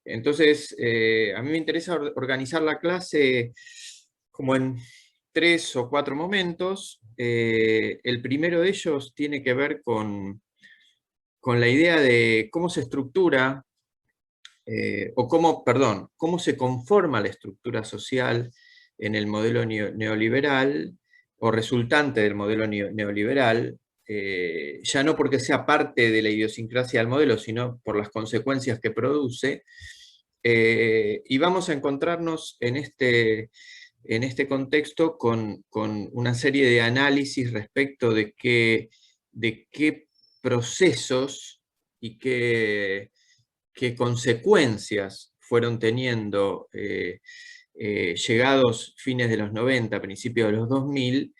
Entonces, a mí me interesa organizar la clase como en 3 o 4 momentos. El primero de ellos tiene que ver con la idea de cómo se estructura, cómo se conforma la estructura social en el modelo neoliberal, o resultante del modelo neoliberal, ya no porque sea parte de la idiosincrasia del modelo, sino por las consecuencias que produce. Y vamos a encontrarnos en este contexto con una serie de análisis respecto de qué procesos y qué consecuencias fueron teniendo llegados fines de los 90, principios de los 2000,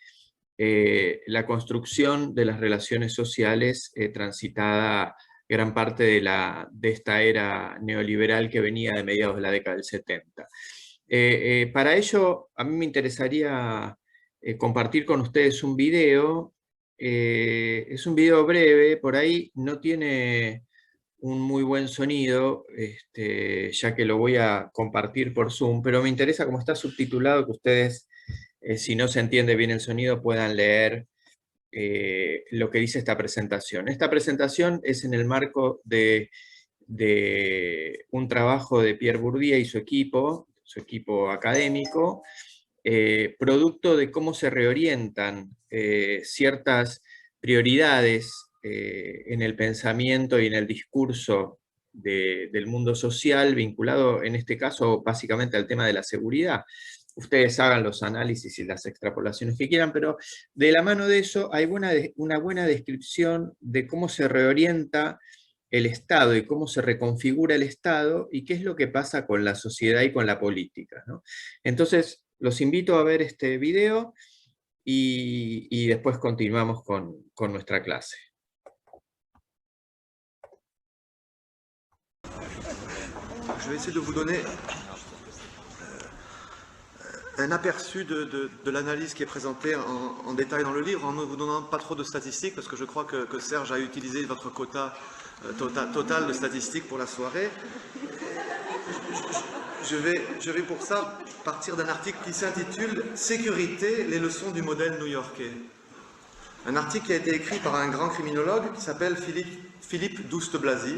la construcción de las relaciones sociales transitada gran parte de esta era neoliberal que venía de mediados de la década del 70. Para ello, a mí me interesaría compartir con ustedes un video. Es un video breve, por ahí no tiene un muy buen sonido, ya que lo voy a compartir por Zoom, pero me interesa, como está subtitulado, que ustedes, si no se entiende bien el sonido, puedan leer lo que dice esta presentación. Esta presentación es en el marco de un trabajo de Pierre Bourdieu y su equipo académico, producto de cómo se reorientan ciertas prioridades en el pensamiento y en el discurso del mundo social, vinculado en este caso básicamente al tema de la seguridad. Ustedes hagan los análisis y las extrapolaciones que quieran, pero de la mano de eso hay una buena descripción de cómo se reorienta el Estado y cómo se reconfigura el Estado y qué es lo que pasa con la sociedad y con la política, ¿no? Entonces, los invito a ver este video y después continuamos con nuestra clase. Je vais essayer de vous donner un aperçu de l'analyse qui est présentée en détail dans le livre, en ne vous donnant pas trop de statistiques, parce que je crois que Serge a utilisé votre quota total de statistiques pour la soirée. Je vais pour ça partir d'un article qui s'intitule « Sécurité, les leçons du modèle new-yorkais ». Un article qui a été écrit par un grand criminologue qui s'appelle Philippe Douste-Blazy,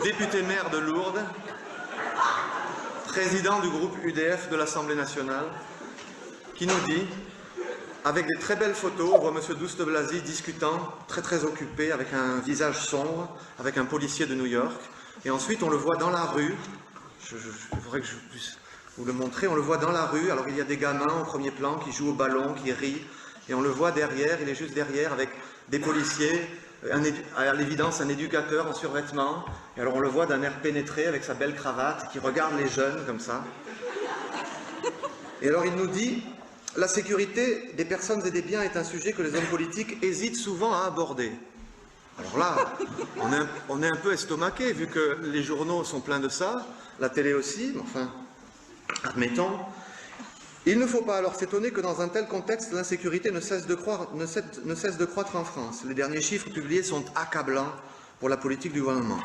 député maire de Lourdes, président du groupe UDF de l'Assemblée nationale, qui nous dit, avec des très belles photos, on voit M. Douste-Blazy discutant, très occupé, avec un visage sombre, avec un policier de New York, et ensuite on le voit dans la rue, il faudrait que je puisse vous le montrer, on le voit dans la rue, alors il y a des gamins au premier plan qui jouent au ballon, qui rient, et on le voit derrière, il est juste derrière avec des policiers, à l'évidence un éducateur en survêtement, et alors on le voit d'un air pénétré avec sa belle cravate, qui regarde les jeunes comme ça. Et alors il nous dit, la sécurité des personnes et des biens est un sujet que les hommes politiques hésitent souvent à aborder. Alors là, on est un peu estomaqué, vu que les journaux sont pleins de ça, la télé aussi, mais enfin, admettons. Il ne faut pas alors s'étonner que dans un tel contexte, l'insécurité ne cesse de croître en France. Les derniers chiffres publiés sont accablants pour la politique du gouvernement.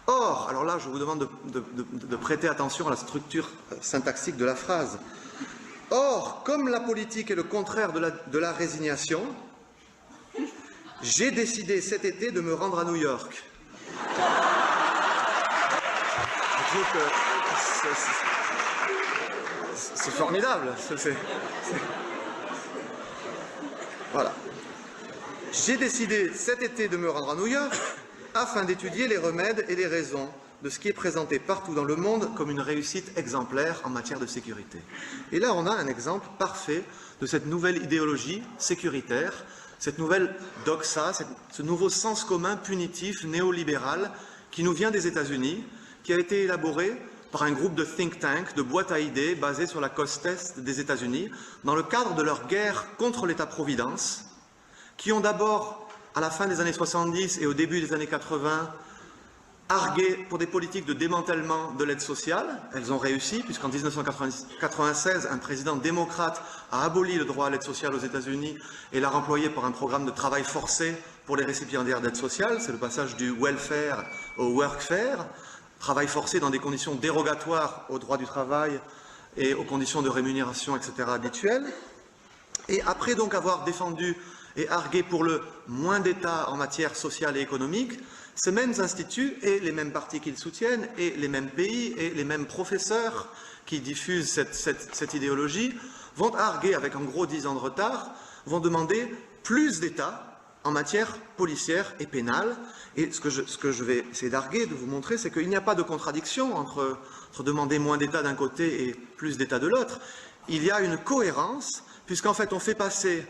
Or, alors là, je vous demande de prêter attention à la structure syntaxique de la phrase. Or, comme la politique est le contraire de la résignation, j'ai décidé cet été de me rendre à New York. Je trouve que c'est formidable. Voilà. J'ai décidé cet été de me rendre à New York afin d'étudier les remèdes et les raisons de ce qui est présenté partout dans le monde comme une réussite exemplaire en matière de sécurité. Et là, on a un exemple parfait de cette nouvelle idéologie sécuritaire, cette nouvelle doxa, ce nouveau sens commun punitif néolibéral qui nous vient des États-Unis, qui a été élaboré par un groupe de think tank, de boîtes à idées basées sur la côte est des États-Unis, dans le cadre de leur guerre contre l'État-providence, qui ont d'abord, à la fin des années 70 et au début des années 80, argué pour des politiques de démantèlement de l'aide sociale. Elles ont réussi, puisqu'en 1996, un président démocrate a aboli le droit à l'aide sociale aux États-Unis et l'a employé pour un programme de travail forcé pour les récipiendaires d'aide sociale, c'est le passage du welfare au workfare, travail forcé dans des conditions dérogatoires au droit du travail et aux conditions de rémunération, etc. habituelles. Et après donc avoir défendu et argué pour le moins d'État en matière sociale et économique, ces mêmes instituts et les mêmes partis qu'ils soutiennent et les mêmes pays et les mêmes professeurs qui diffusent cette idéologie vont arguer avec en gros 10 ans de retard, vont demander plus d'État en matière policière et pénale. Et ce que je vais essayer d'arguer, de vous montrer, c'est qu'il n'y a pas de contradiction entre demander moins d'État d'un côté et plus d'État de l'autre. Il y a une cohérence, puisqu'en fait on fait passer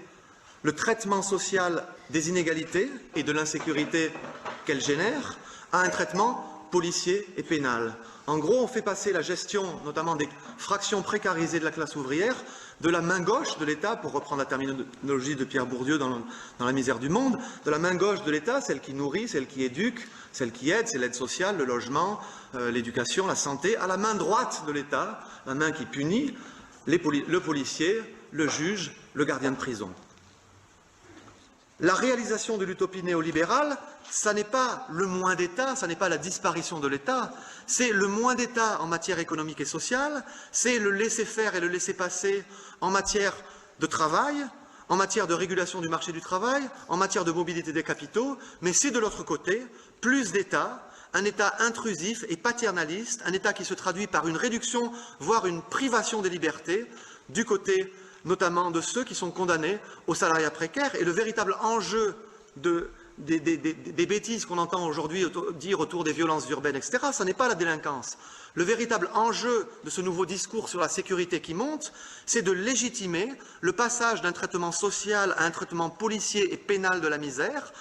le traitement social des inégalités et de l'insécurité qu'elles génèrent à un traitement policier et pénal. En gros, on fait passer la gestion, notamment des fractions précarisées de la classe ouvrière, de la main gauche de l'État, pour reprendre la terminologie de Pierre Bourdieu dans La misère du monde, de la main gauche de l'État, celle qui nourrit, celle qui éduque, celle qui aide, c'est l'aide sociale, le logement, l'éducation, la santé, à la main droite de l'État, la main qui punit, le policier, le juge, le gardien de prison. La réalisation de l'utopie néolibérale, ça n'est pas le moins d'État, ça n'est pas la disparition de l'État, c'est le moins d'État en matière économique et sociale, c'est le laisser-faire et le laisser-passer en matière de travail, en matière de régulation du marché du travail, en matière de mobilité des capitaux, mais c'est de l'autre côté plus d'État, un État intrusif et paternaliste, un État qui se traduit par une réduction, voire une privation des libertés, du côté notamment de ceux qui sont condamnés au salariat précaire. Et le véritable enjeu des bêtises qu'on entend aujourd'hui dire autour des violences urbaines, etc., ce n'est pas la délinquance. Le véritable enjeu de ce nouveau discours sur la sécurité qui monte, c'est de légitimer le passage d'un traitement social à un traitement policier et pénal de la misère,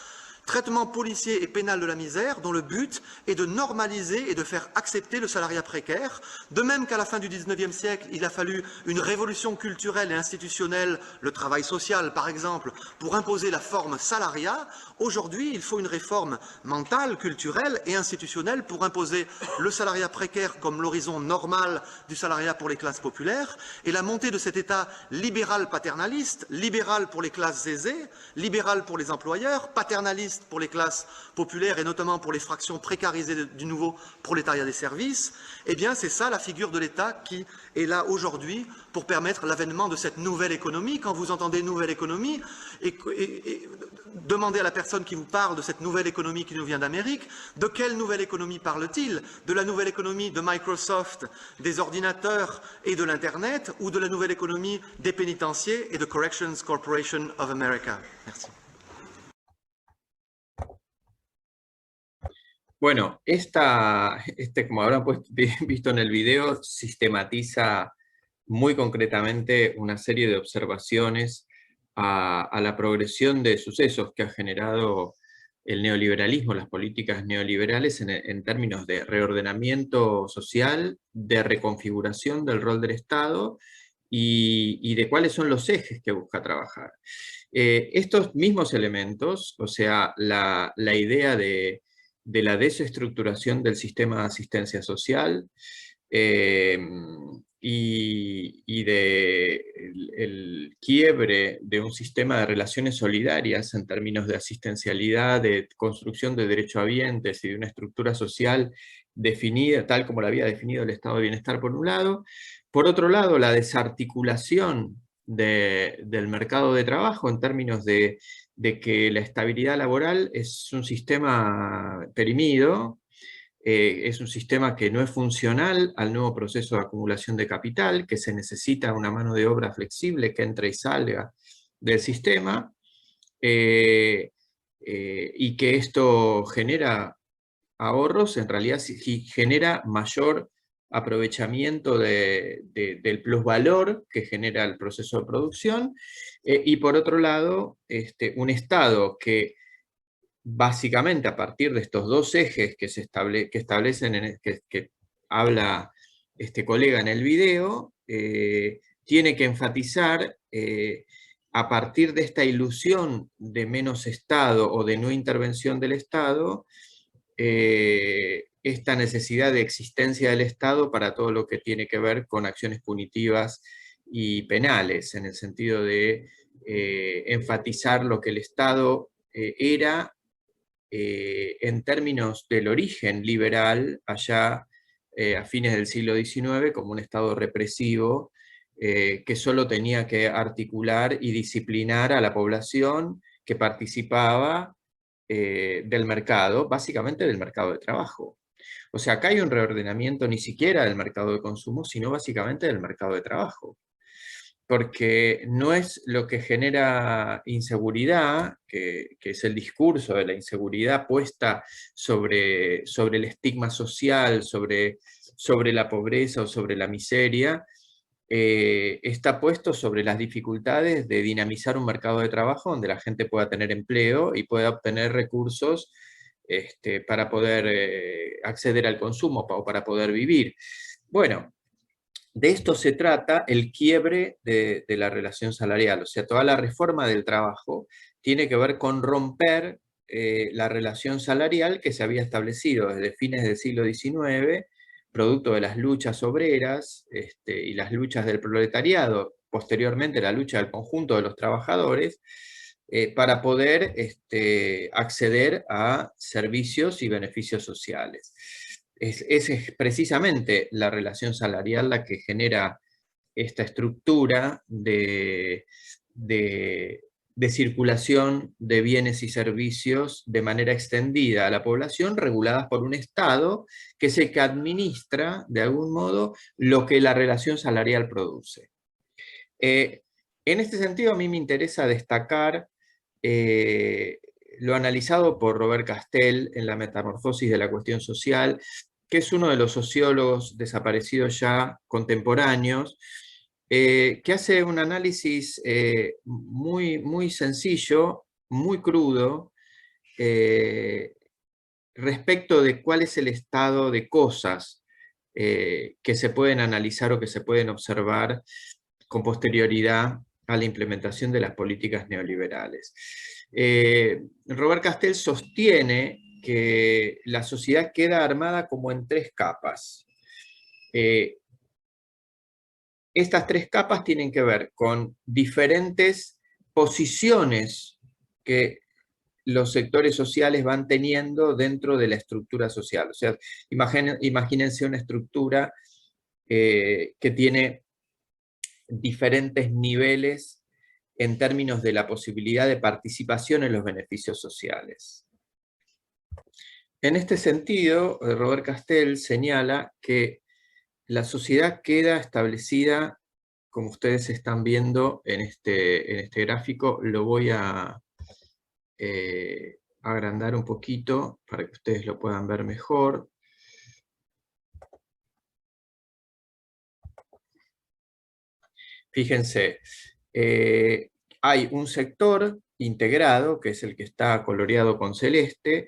traitement policier et pénal de la misère dont le but est de normaliser et de faire accepter le salariat précaire, de même qu'à la fin du XIXe siècle, il a fallu une révolution culturelle et institutionnelle, le travail social par exemple, pour imposer la forme salariat. Aujourd'hui, il faut une réforme mentale, culturelle et institutionnelle pour imposer le salariat précaire comme l'horizon normal du salariat pour les classes populaires et la montée de cet État libéral paternaliste, libéral pour les classes aisées, libéral pour les employeurs, paternaliste pour les classes populaires et notamment pour les fractions précarisées du nouveau prolétariat des services. Eh bien, c'est ça la figure de l'État qui est là aujourd'hui pour permettre l'avènement de cette nouvelle économie. Quand vous entendez nouvelle économie, et demandez à la personne qui vous parle de cette nouvelle économie qui nous vient d'Amérique, de quelle nouvelle économie parle-t-il? De la nouvelle économie de Microsoft, des ordinateurs et de l'Internet, ou de la nouvelle économie des pénitenciers et de Corrections Corporation of America? Merci. Bueno, como habrán visto en el video, sistematiza muy concretamente una serie de observaciones a la progresión de sucesos que ha generado el neoliberalismo, las políticas neoliberales en términos de reordenamiento social, de reconfiguración del rol del Estado y de cuáles son los ejes que busca trabajar. Estos mismos elementos, o sea, la idea de la desestructuración del sistema de asistencia social y del quiebre de un sistema de relaciones solidarias en términos de asistencialidad, de construcción de derechohabientes y de una estructura social definida tal como la había definido el Estado de Bienestar por un lado. Por otro lado, la desarticulación del mercado de trabajo en términos de que la estabilidad laboral es un sistema perimido, es un sistema que no es funcional al nuevo proceso de acumulación de capital, que se necesita una mano de obra flexible que entre y salga del sistema, y que esto genera ahorros, en realidad genera mayor aprovechamiento del plusvalor que genera el proceso de producción, y por otro lado, un Estado que básicamente a partir de estos dos ejes que establecen, que habla este colega en el video, tiene que enfatizar a partir de esta ilusión de menos Estado o de no intervención del Estado, esta necesidad de existencia del Estado para todo lo que tiene que ver con acciones punitivas y penales, en el sentido de enfatizar lo que el Estado era, en términos del origen liberal, allá a fines del siglo XIX, como un Estado represivo, que solo tenía que articular y disciplinar a la población que participaba del mercado, básicamente del mercado de trabajo. O sea, acá hay un reordenamiento ni siquiera del mercado de consumo, sino básicamente del mercado de trabajo. Porque no es lo que genera inseguridad, que es el discurso de la inseguridad puesta sobre el estigma social, sobre la pobreza o sobre la miseria, está puesto sobre las dificultades de dinamizar un mercado de trabajo donde la gente pueda tener empleo y pueda obtener recursos para poder acceder al consumo o para poder vivir. Bueno, de esto se trata el quiebre de la relación salarial, o sea, toda la reforma del trabajo tiene que ver con romper la relación salarial que se había establecido desde fines del siglo XIX, producto de las luchas obreras y las luchas del proletariado, posteriormente la lucha del conjunto de los trabajadores, para poder acceder a servicios y beneficios sociales. Es precisamente la relación salarial la que genera esta estructura de circulación de bienes y servicios de manera extendida a la población, reguladas por un Estado que es el que administra, de algún modo, lo que la relación salarial produce. En este sentido, a mí me interesa destacar lo analizado por Robert Castell en La metamorfosis de la cuestión social, que es uno de los sociólogos desaparecidos ya contemporáneos, que hace un análisis muy sencillo, muy crudo, respecto de cuál es el estado de cosas que se pueden analizar o que se pueden observar con posterioridad a la implementación de las políticas neoliberales. Robert Castell sostiene que la sociedad queda armada como en tres capas. Estas tres capas tienen que ver con diferentes posiciones que los sectores sociales van teniendo dentro de la estructura social. O sea, imagínense una estructura que tiene diferentes niveles en términos de la posibilidad de participación en los beneficios sociales. En este sentido, Robert Castell señala que la sociedad queda establecida, como ustedes están viendo en este gráfico. Lo voy a agrandar un poquito para que ustedes lo puedan ver mejor. Fíjense, hay un sector integrado, que es el que está coloreado con celeste,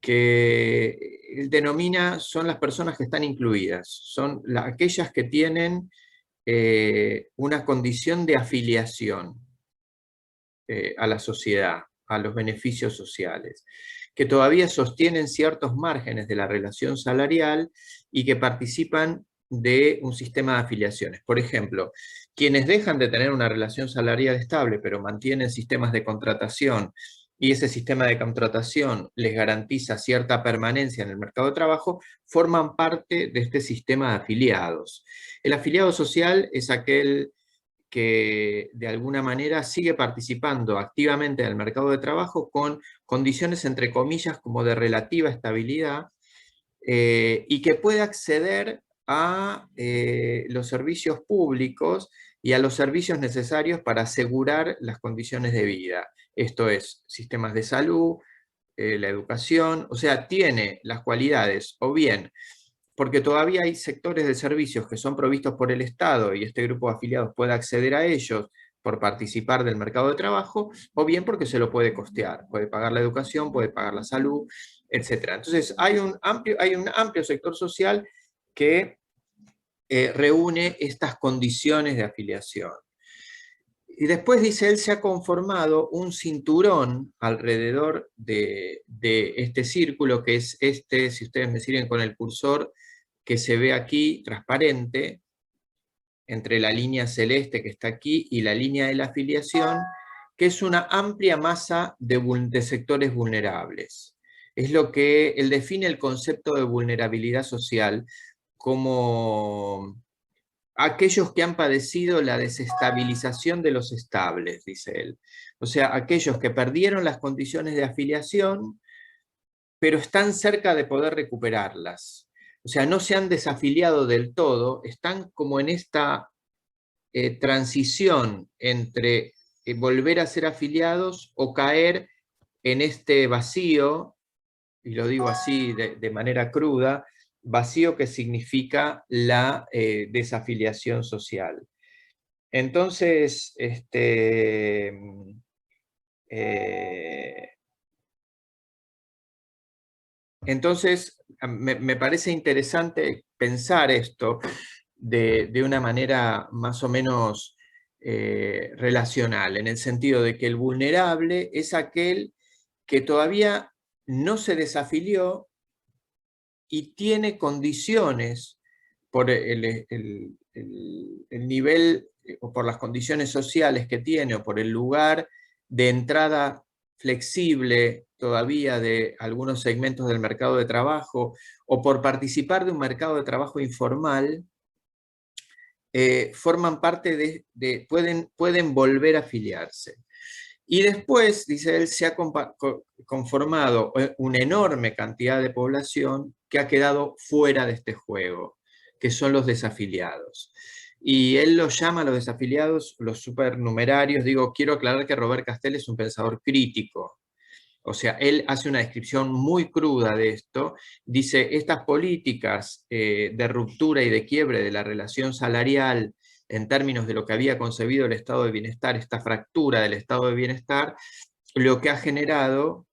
que él denomina, son las personas que están incluidas, son aquellas que tienen una condición de afiliación a la sociedad, a los beneficios sociales, que todavía sostienen ciertos márgenes de la relación salarial y que participan de un sistema de afiliaciones. Por ejemplo, quienes dejan de tener una relación salarial estable, pero mantienen sistemas de contratación, y ese sistema de contratación les garantiza cierta permanencia en el mercado de trabajo, forman parte de este sistema de afiliados. El afiliado social es aquel que de alguna manera sigue participando activamente del mercado de trabajo con condiciones, entre comillas, como de relativa estabilidad, y que puede acceder a los servicios públicos y a los servicios necesarios para asegurar las condiciones de vida. Esto es, sistemas de salud, la educación, o sea, tiene las cualidades, o bien porque todavía hay sectores de servicios que son provistos por el Estado y este grupo de afiliados puede acceder a ellos por participar del mercado de trabajo, o bien porque se lo puede costear, puede pagar la educación, puede pagar la salud, etc. Entonces hay un amplio sector social que reúne estas condiciones de afiliación. Y después, dice él, se ha conformado un cinturón alrededor de este círculo, que es este, si ustedes me siguen con el cursor, que se ve aquí transparente, entre la línea celeste que está aquí y la línea de la afiliación, que es una amplia masa de sectores vulnerables. Es lo que él define el concepto de vulnerabilidad social como aquellos que han padecido la desestabilización de los estables, dice él. O sea, aquellos que perdieron las condiciones de afiliación, pero están cerca de poder recuperarlas. O sea, no se han desafiliado del todo, están como en esta transición entre volver a ser afiliados o caer en este vacío, y lo digo así de manera cruda, vacío que significa la desafiliación social. Entonces, me parece interesante pensar esto de una manera más o menos relacional, en el sentido de que el vulnerable es aquel que todavía no se desafilió y tiene condiciones por el nivel o por las condiciones sociales que tiene o por el lugar de entrada flexible todavía de algunos segmentos del mercado de trabajo o por participar de un mercado de trabajo informal, forman parte pueden volver a afiliarse. Y después, dice él, se ha conformado una enorme cantidad de población que ha quedado fuera de este juego, que son los desafiliados. Y él los llama a los desafiliados los supernumerarios. Digo, quiero aclarar que Robert Castel es un pensador crítico. O sea, él hace una descripción muy cruda de esto. Dice, estas políticas de ruptura y de quiebre de la relación salarial en términos de lo que había concebido el estado de bienestar, esta fractura del estado de bienestar, lo que ha generado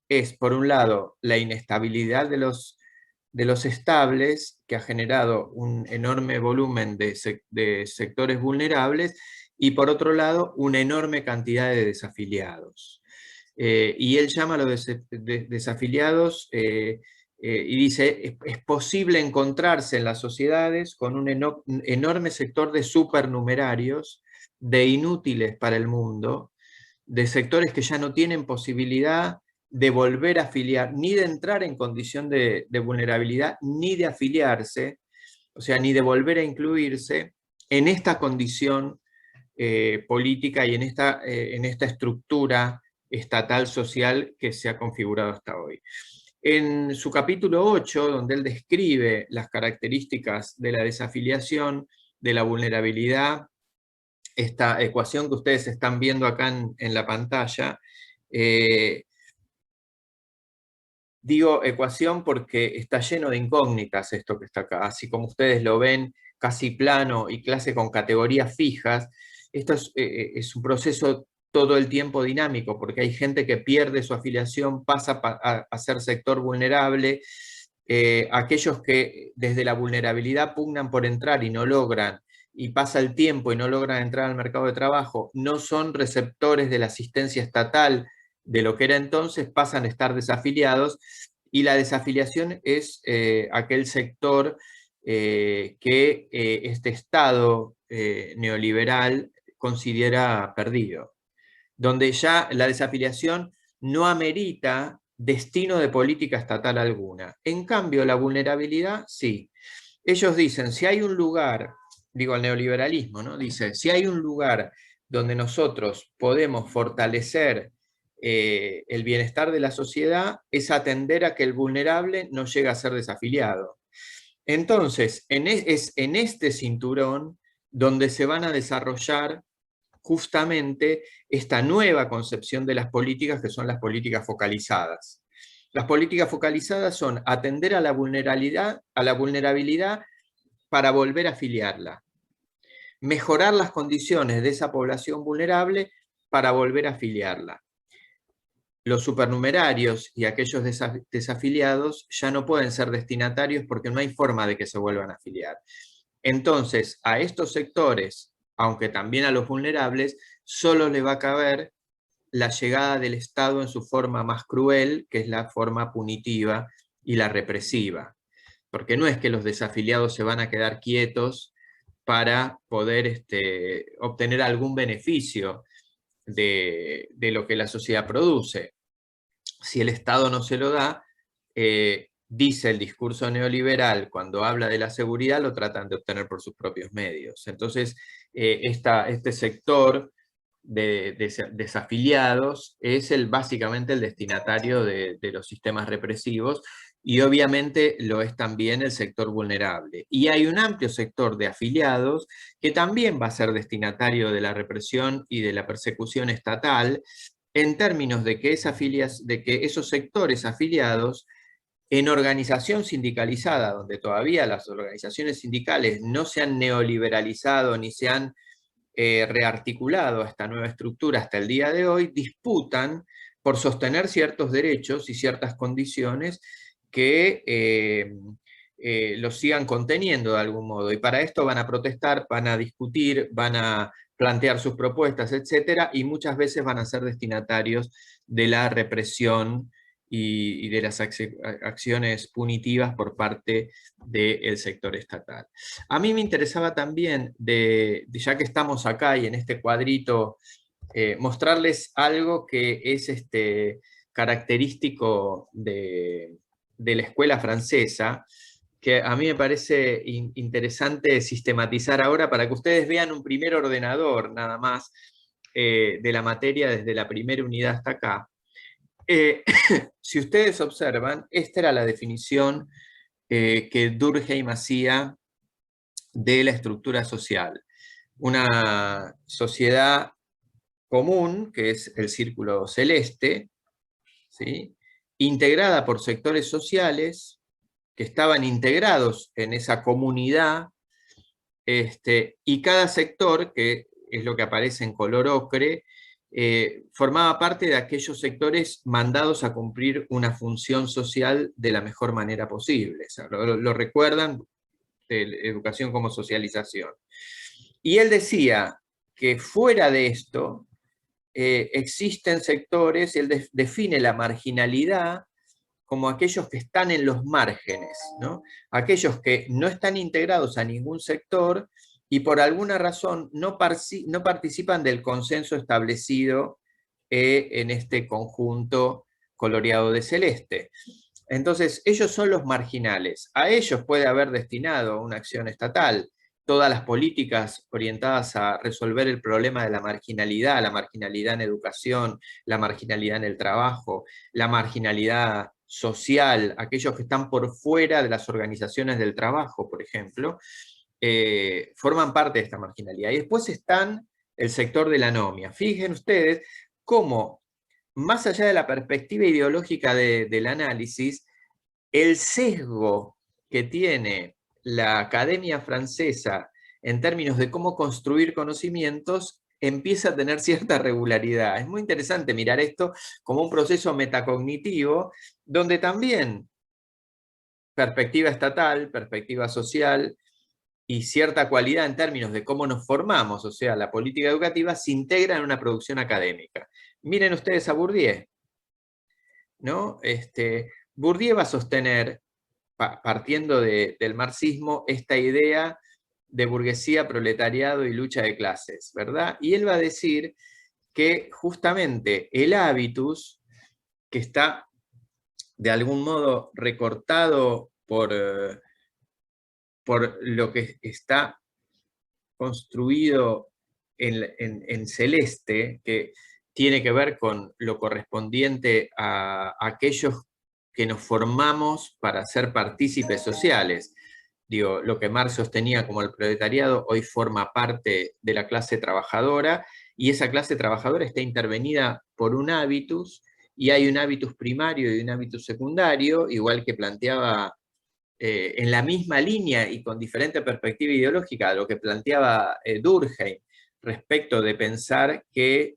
es, por un lado, la inestabilidad de los estables, que ha generado un enorme volumen de sectores vulnerables, y por otro lado, una enorme cantidad de desafiliados. Y él llama a los desafiliados y dice, es posible encontrarse en las sociedades con un enorme sector de supernumerarios, de inútiles para el mundo, de sectores que ya no tienen posibilidad de volver a afiliar, ni de entrar en condición de vulnerabilidad, ni de afiliarse, o sea, ni de volver a incluirse en esta condición política y en esta estructura estatal social que se ha configurado hasta hoy. En su capítulo 8, donde él describe las características de la desafiliación, de la vulnerabilidad, esta ecuación que ustedes están viendo acá en la pantalla, digo ecuación porque está lleno de incógnitas esto que está acá, así como ustedes lo ven casi plano y clase con categorías fijas. Esto es un proceso todo el tiempo dinámico, porque hay gente que pierde su afiliación, pasa a ser sector vulnerable, aquellos que desde la vulnerabilidad pugnan por entrar y no logran, y pasa el tiempo y no logran entrar al mercado de trabajo, no son receptores de la asistencia estatal de lo que era entonces, pasan a estar desafiliados, y la desafiliación es aquel sector que este Estado neoliberal considera perdido, donde ya la desafiliación no amerita destino de política estatal alguna. En cambio, la vulnerabilidad, sí. Ellos dicen, si hay un lugar, digo el neoliberalismo, ¿no? Dice, si hay un lugar donde nosotros podemos fortalecer el bienestar de la sociedad, es atender a que el vulnerable no llegue a ser desafiliado. Entonces, es en este cinturón donde se van a desarrollar justamente esta nueva concepción de las políticas, que son las políticas focalizadas. Las políticas focalizadas son atender a la vulnerabilidad para volver a afiliarla, mejorar las condiciones de esa población vulnerable para volver a afiliarla. Los supernumerarios y aquellos desafiliados ya no pueden ser destinatarios porque no hay forma de que se vuelvan a afiliar. Entonces, a estos sectores, aunque también a los vulnerables, solo le va a caber la llegada del Estado en su forma más cruel, que es la forma punitiva y la represiva. Porque no es que los desafiliados se van a quedar quietos para poder obtener algún beneficio. de lo que la sociedad produce. Si el Estado no se lo da, dice el discurso neoliberal, cuando habla de la seguridad, lo tratan de obtener por sus propios medios. Entonces, este sector de desafiliados es básicamente el destinatario de los sistemas represivos, y obviamente lo es también el sector vulnerable. Y hay un amplio sector de afiliados que también va a ser destinatario de la represión y de la persecución estatal, en términos de que esos sectores afiliados, en organización sindicalizada, donde todavía las organizaciones sindicales no se han neoliberalizado ni se han rearticulado a esta nueva estructura hasta el día de hoy, disputan por sostener ciertos derechos y ciertas condiciones que los sigan conteniendo de algún modo. Y para esto van a protestar, van a discutir, van a plantear sus propuestas, etcétera, y muchas veces van a ser destinatarios de la represión y de las acciones punitivas por parte del sector estatal. A mí me interesaba también, ya que estamos acá y en este cuadrito, mostrarles algo que es característico de la escuela francesa, que a mí me parece interesante sistematizar ahora para que ustedes vean un primer ordenador, nada más, de la materia desde la primera unidad hasta acá. Si ustedes observan, esta era la definición que Durkheim hacía de la estructura social. Una sociedad común, que es el círculo celeste, ¿sí?, integrada por sectores sociales que estaban integrados en esa comunidad, y cada sector, que es lo que aparece en color ocre, formaba parte de aquellos sectores mandados a cumplir una función social de la mejor manera posible. O sea, lo recuerdan de educación como socialización. Y él decía que fuera de esto existen sectores, él define la marginalidad como aquellos que están en los márgenes, ¿no? Aquellos que no están integrados a ningún sector y por alguna razón no participan del consenso establecido en este conjunto coloreado de celeste. Entonces, ellos son los marginales. A ellos puede haber destinado una acción estatal. Todas las políticas orientadas a resolver el problema de la marginalidad en educación, la marginalidad en el trabajo, la marginalidad social, aquellos que están por fuera de las organizaciones del trabajo, por ejemplo, forman parte de esta marginalidad. Y después están el sector de la anomia. Fíjense ustedes cómo, más allá de la perspectiva ideológica del análisis, el sesgo que tiene la academia francesa en términos de cómo construir conocimientos empieza a tener cierta regularidad. Es muy interesante mirar esto como un proceso metacognitivo, donde también perspectiva estatal, perspectiva social y cierta cualidad en términos de cómo nos formamos, o sea, la política educativa, se integra en una producción académica. Miren ustedes a Bourdieu, ¿no? Bourdieu va a sostener, partiendo del marxismo, esta idea de burguesía, proletariado y lucha de clases, ¿verdad? Y él va a decir que justamente el hábitus, que está de algún modo recortado por lo que está construido en celeste, que tiene que ver con lo correspondiente a aquellos que nos formamos para ser partícipes sociales. Digo, lo que Marx sostenía como el proletariado hoy forma parte de la clase trabajadora, y esa clase trabajadora está intervenida por un hábitus, y hay un hábitus primario y un hábitus secundario, igual que planteaba en la misma línea y con diferente perspectiva ideológica de lo que planteaba Durkheim, respecto de pensar que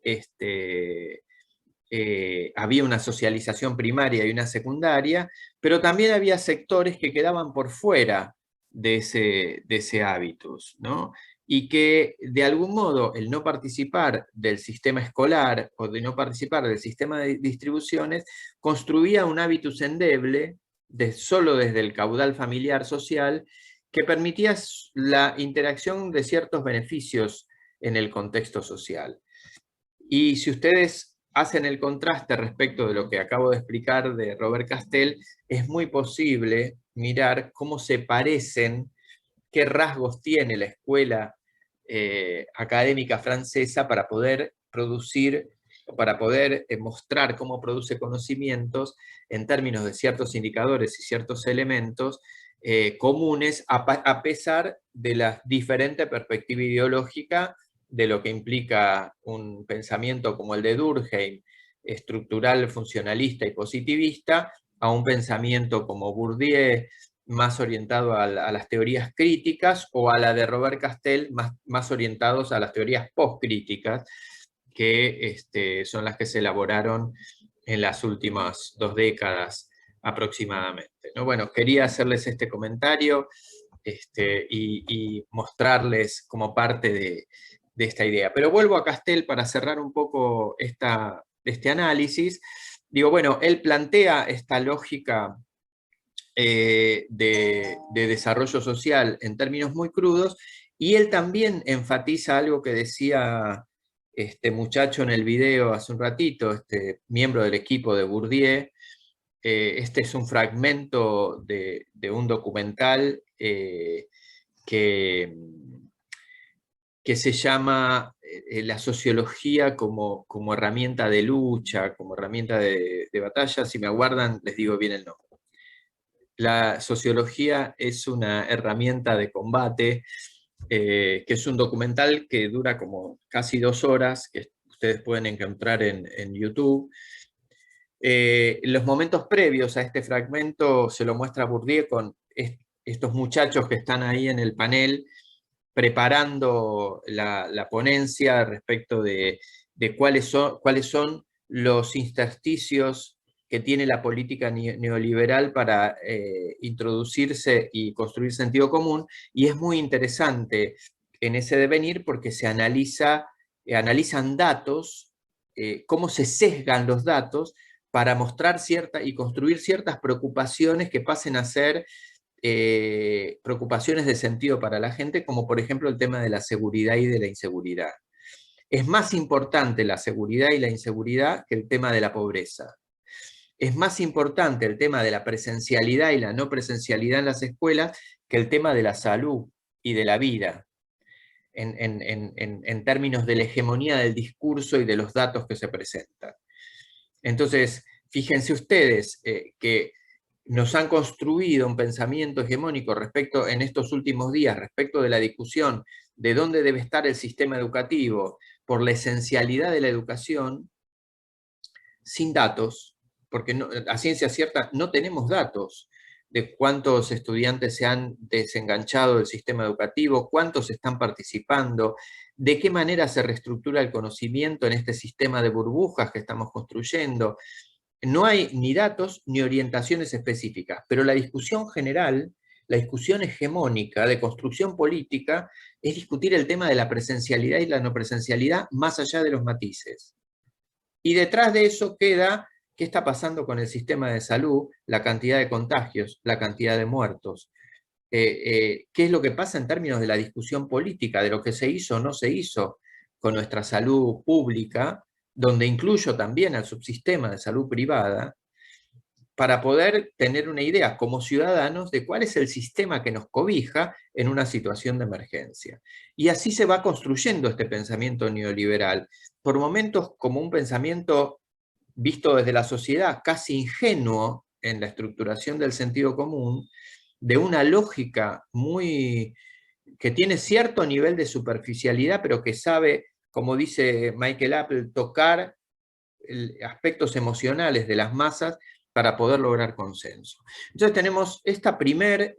había una socialización primaria y una secundaria, pero también había sectores que quedaban por fuera de ese hábitus, ¿no? Y que de algún modo el no participar del sistema escolar o de no participar del sistema de distribuciones construía un hábitus endeble solo desde el caudal familiar social, que permitía la interacción de ciertos beneficios en el contexto social. Y si ustedes hacen el contraste respecto de lo que acabo de explicar de Robert Castel, es muy posible mirar cómo se parecen, qué rasgos tiene la escuela académica francesa para poder producir, para poder mostrar cómo produce conocimientos en términos de ciertos indicadores y ciertos elementos comunes, a pesar de la diferente perspectiva ideológica de lo que implica un pensamiento como el de Durkheim, estructural, funcionalista y positivista, a un pensamiento como Bourdieu, más orientado a las teorías críticas, o a la de Robert Castel, más orientados a las teorías postcríticas, que son las que se elaboraron en las últimas 2 décadas aproximadamente, ¿no? Bueno, quería hacerles este comentario y mostrarles como parte de esta idea. Pero vuelvo a Castel para cerrar un poco este análisis. Digo, bueno, él plantea esta lógica de desarrollo social en términos muy crudos, y él también enfatiza algo que decía este muchacho en el video hace un ratito, este miembro del equipo de Bourdieu. Este es un fragmento de un documental que, que se llama La sociología como herramienta de lucha, como herramienta de batalla. Si me aguardan, les digo bien el nombre. La sociología es una herramienta de combate, que es un documental que dura como casi 2 horas, que ustedes pueden encontrar en YouTube. Los momentos previos a este fragmento se lo muestra Bourdieu con estos muchachos que están ahí en el panel preparando la ponencia respecto de cuáles son los intersticios que tiene la política neoliberal para introducirse y construir sentido común, y es muy interesante en ese devenir porque se analizan datos, cómo se sesgan los datos para mostrar y construir ciertas preocupaciones que pasen a ser preocupaciones de sentido para la gente, como por ejemplo el tema de la seguridad y de la inseguridad. Es más importante la seguridad y la inseguridad que el tema de la pobreza. Es más importante el tema de la presencialidad y la no presencialidad en las escuelas que el tema de la salud y de la vida, en términos de la hegemonía del discurso y de los datos que se presentan. Entonces, fíjense ustedes que nos han construido un pensamiento hegemónico en estos últimos días, respecto de la discusión de dónde debe estar el sistema educativo, por la esencialidad de la educación, sin datos, porque a ciencia cierta no tenemos datos de cuántos estudiantes se han desenganchado del sistema educativo, cuántos están participando, de qué manera se reestructura el conocimiento en este sistema de burbujas que estamos construyendo. No hay ni datos ni orientaciones específicas, pero la discusión general, la discusión hegemónica de construcción política, es discutir el tema de la presencialidad y la no presencialidad más allá de los matices. Y detrás de eso queda qué está pasando con el sistema de salud, la cantidad de contagios, la cantidad de muertos, qué es lo que pasa en términos de la discusión política, de lo que se hizo o no se hizo con nuestra salud pública, donde incluyo también al subsistema de salud privada, para poder tener una idea como ciudadanos de cuál es el sistema que nos cobija en una situación de emergencia. Y así se va construyendo este pensamiento neoliberal, por momentos como un pensamiento visto desde la sociedad casi ingenuo en la estructuración del sentido común, de una lógica que tiene cierto nivel de superficialidad, pero que sabe, como dice Michael Apple, tocar aspectos emocionales de las masas para poder lograr consenso. Entonces tenemos esta primer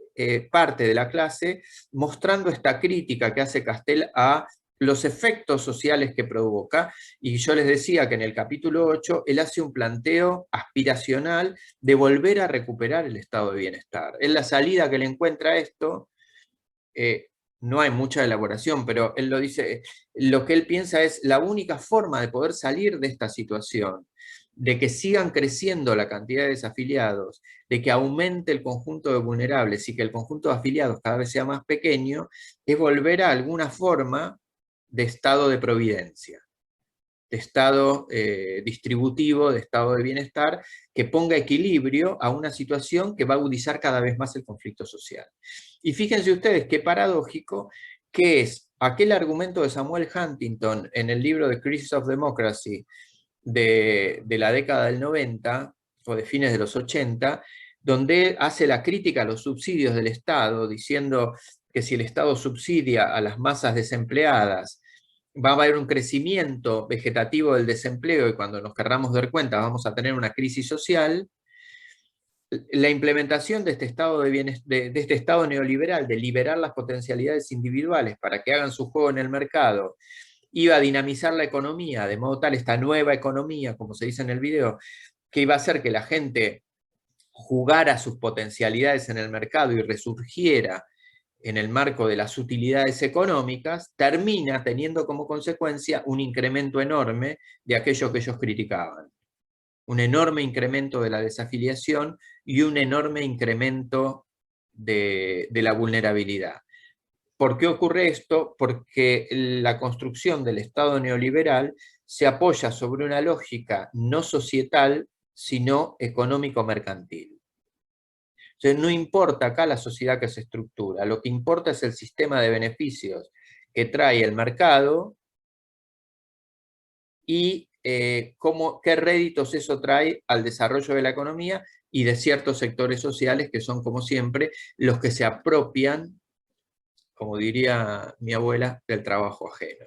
parte de la clase mostrando esta crítica que hace Castel a los efectos sociales que provoca, y yo les decía que en el capítulo 8 él hace un planteo aspiracional de volver a recuperar el estado de bienestar. En la salida que le encuentra a esto, no hay mucha elaboración, pero él lo dice, lo que él piensa es la única forma de poder salir de esta situación, de que sigan creciendo la cantidad de desafiliados, de que aumente el conjunto de vulnerables y que el conjunto de afiliados cada vez sea más pequeño, es volver a alguna forma de estado de providencia. estado distributivo, de estado de bienestar, que ponga equilibrio a una situación que va a agudizar cada vez más el conflicto social. Y fíjense ustedes qué paradójico que es aquel argumento de Samuel Huntington en el libro The Crisis of Democracy de la década del 90 o de fines de los 80, donde hace la crítica a los subsidios del Estado, diciendo que si el Estado subsidia a las masas desempleadas, va a haber un crecimiento vegetativo del desempleo y cuando nos querramos dar cuenta vamos a tener una crisis social. La implementación de este estado, de este estado neoliberal, de liberar las potencialidades individuales para que hagan su juego en el mercado, iba a dinamizar la economía, de modo tal, esta nueva economía, como se dice en el video, que iba a hacer que la gente jugara sus potencialidades en el mercado y resurgiera en el marco de las utilidades económicas, termina teniendo como consecuencia un incremento enorme de aquello que ellos criticaban. Un enorme incremento de la desafiliación y un enorme incremento de la vulnerabilidad. ¿Por qué ocurre esto? Porque la construcción del Estado neoliberal se apoya sobre una lógica no societal, sino económico-mercantil. Entonces, no importa acá la sociedad que se estructura, lo que importa es el sistema de beneficios que trae el mercado y qué réditos eso trae al desarrollo de la economía y de ciertos sectores sociales que son, como siempre, los que se apropian, como diría mi abuela, del trabajo ajeno.